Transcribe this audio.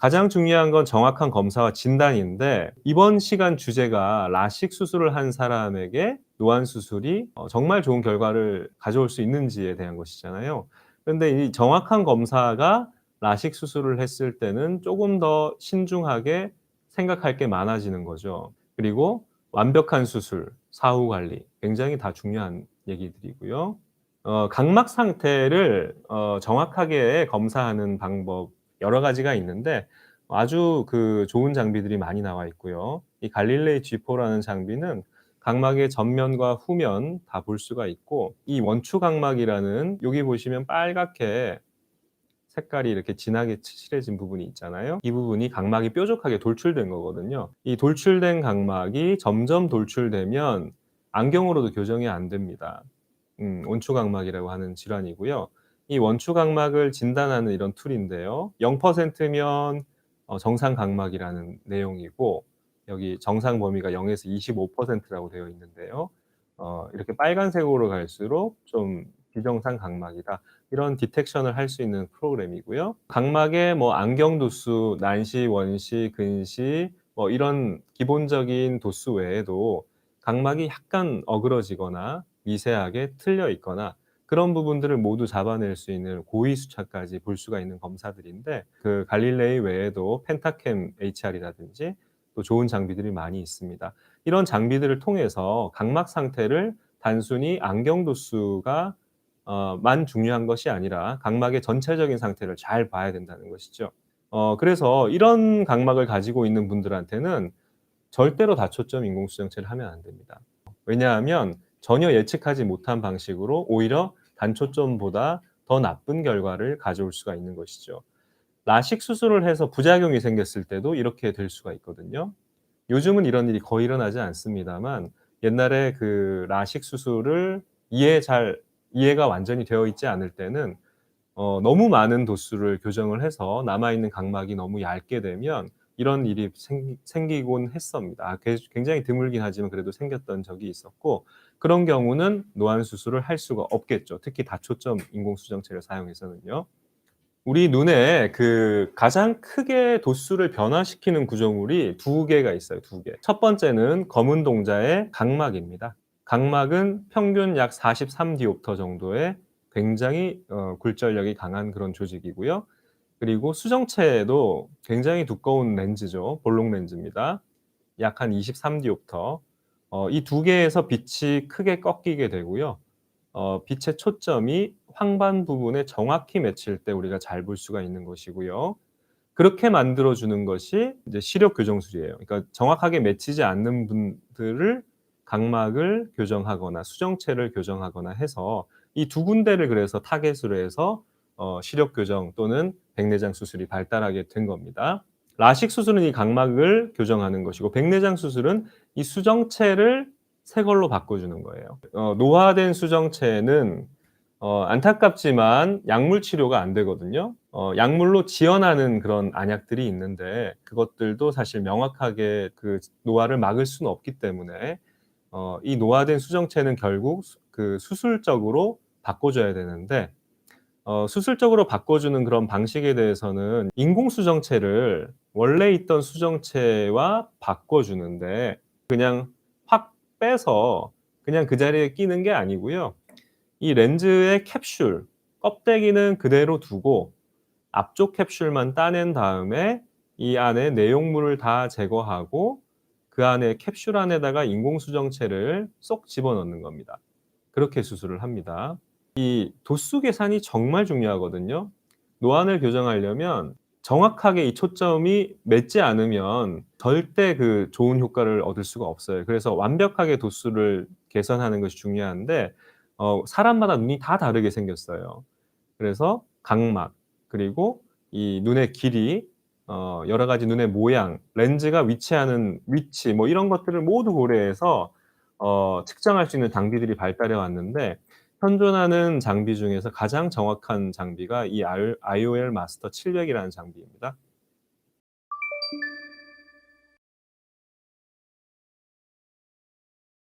가장 중요한 건 정확한 검사와 진단인데 이번 시간 주제가 라식 수술을 한 사람에게 노안 수술이 정말 좋은 결과를 가져올 수 있는지에 대한 것이잖아요. 그런데 이 정확한 검사가 라식 수술을 했을 때는 쪼금 더 신중하게 생각할 게 많아지는 거죠. 그리고 완벽한 수술, 사후 관리 굉장히 다 중요한 얘기들이고요. 각막 상태를 정확하게 검사하는 방법 여러 가지가 있는데 아주 좋은 장비들이 많이 나와 있고요. 이 갈릴레이 G4라는 장비는 각막의 전면과 후면 다 볼 수가 있고 이 원추 각막이라는 여기 보시면 빨갛게 색깔이 이렇게 진하게 칠해진 부분이 있잖아요. 이 부분이 각막이 뾰족하게 돌출된 거거든요. 이 돌출된 각막이 점점 돌출되면 안경으로도 교정이 안 됩니다. 원추각막이라고 하는 질환이고요. 이 원추각막을 진단하는 이런 툴인데요. 0%면 정상 각막이라는 내용이고 여기 정상 범위가 0에서 25%라고 되어 있는데요. 이렇게 빨간색으로 갈수록 좀 비정상 각막이다. 이런 디텍션을 할 수 있는 프로그램이고요. 각막의 뭐 안경 도수, 난시, 원시, 근시 뭐 이런 기본적인 도수 외에도 각막이 약간 어그러지거나 미세하게 틀려 있거나 그런 부분들을 모두 잡아낼 수 있는 고의 수차까지 볼 수가 있는 검사들인데 그 갈릴레이 외에도 펜타캠 HR이라든지 또 좋은 장비들이 많이 있습니다. 이런 장비들을 통해서 각막 상태를 단순히 안경 도수가 만 중요한 것이 아니라 각막의 전체적인 상태를 잘 봐야 된다는 것이죠. 그래서 이런 각막을 가지고 있는 분들한테는 절대로 다초점 인공수정체를 하면 안 됩니다. 왜냐하면 전혀 예측하지 못한 방식으로 오히려 단초점보다 더 나쁜 결과를 가져올 수가 있는 것이죠. 라식 수술을 해서 부작용이 생겼을 때도 이렇게 될 수가 있거든요. 요즘은 이런 일이 거의 일어나지 않습니다만 옛날에 그 라식 수술을 이해가 완전히 되어 있지 않을 때는 너무 많은 도수를 교정을 해서 남아 있는 각막이 너무 얇게 되면 이런 일이 생기곤 했습니다. 굉장히 드물긴 하지만 그래도 생겼던 적이 있었고 그런 경우는 노안 수술을 할 수가 없겠죠. 특히 다초점 인공수정체를 사용해서는요. 우리 눈에 가장 크게 도수를 변화시키는 구조물이 두 개가 있어요, 두 개. 첫 번째는 검은 동자의 각막입니다. 각막은 평균 약 43 디옵터 정도의 굉장히 굴절력이 강한 그런 조직이고요. 그리고 수정체도 굉장히 두꺼운 렌즈죠. 볼록 렌즈입니다. 약 한 23 디옵터. 이 두 개에서 빛이 크게 꺾이게 되고요. 빛의 초점이 황반 부분에 정확히 맺힐 때 우리가 잘 볼 수가 있는 것이고요. 그렇게 만들어 주는 것이 이제 시력 교정술이에요. 그러니까 정확하게 맺히지 않는 분들을 각막을 교정하거나 수정체를 교정하거나 해서 이 두 군데를 그래서 타겟으로 해서 시력 교정 또는 백내장 수술이 발달하게 된 겁니다. 라식 수술은 이 각막을 교정하는 것이고 백내장 수술은 이 수정체를 새 걸로 바꿔주는 거예요. 노화된 수정체는 안타깝지만 약물 치료가 안 되거든요. 약물로 지연하는 그런 안약들이 있는데 그것들도 사실 명확하게 노화를 막을 수는 없기 때문에 이 노화된 수정체는 결국 수술적으로 바꿔줘야 되는데 수술적으로 바꿔주는 그런 방식에 대해서는 인공수정체를 원래 있던 수정체와 바꿔주는데 그냥 확 빼서 그냥 그 자리에 끼는 게 아니고요. 이 렌즈의 캡슐, 껍데기는 그대로 두고 앞쪽 캡슐만 따낸 다음에 이 안에 내용물을 다 제거하고 그 안에 캡슐 안에다가 인공수정체를 쏙 집어넣는 겁니다. 그렇게 수술을 합니다. 이 도수 계산이 정말 중요하거든요. 노안을 교정하려면 정확하게 이 초점이 맺지 않으면 절대 좋은 효과를 얻을 수가 없어요. 그래서 완벽하게 도수를 개선하는 것이 중요한데 사람마다 눈이 다 다르게 생겼어요. 그래서 각막 그리고 이 눈의 길이 여러 가지 눈의 모양, 렌즈가 위치하는 위치 뭐 이런 것들을 모두 고려해서 측정할 수 있는 장비들이 발달해 왔는데 현존하는 장비 중에서 가장 정확한 장비가 이 IOL 마스터 700이라는 장비입니다.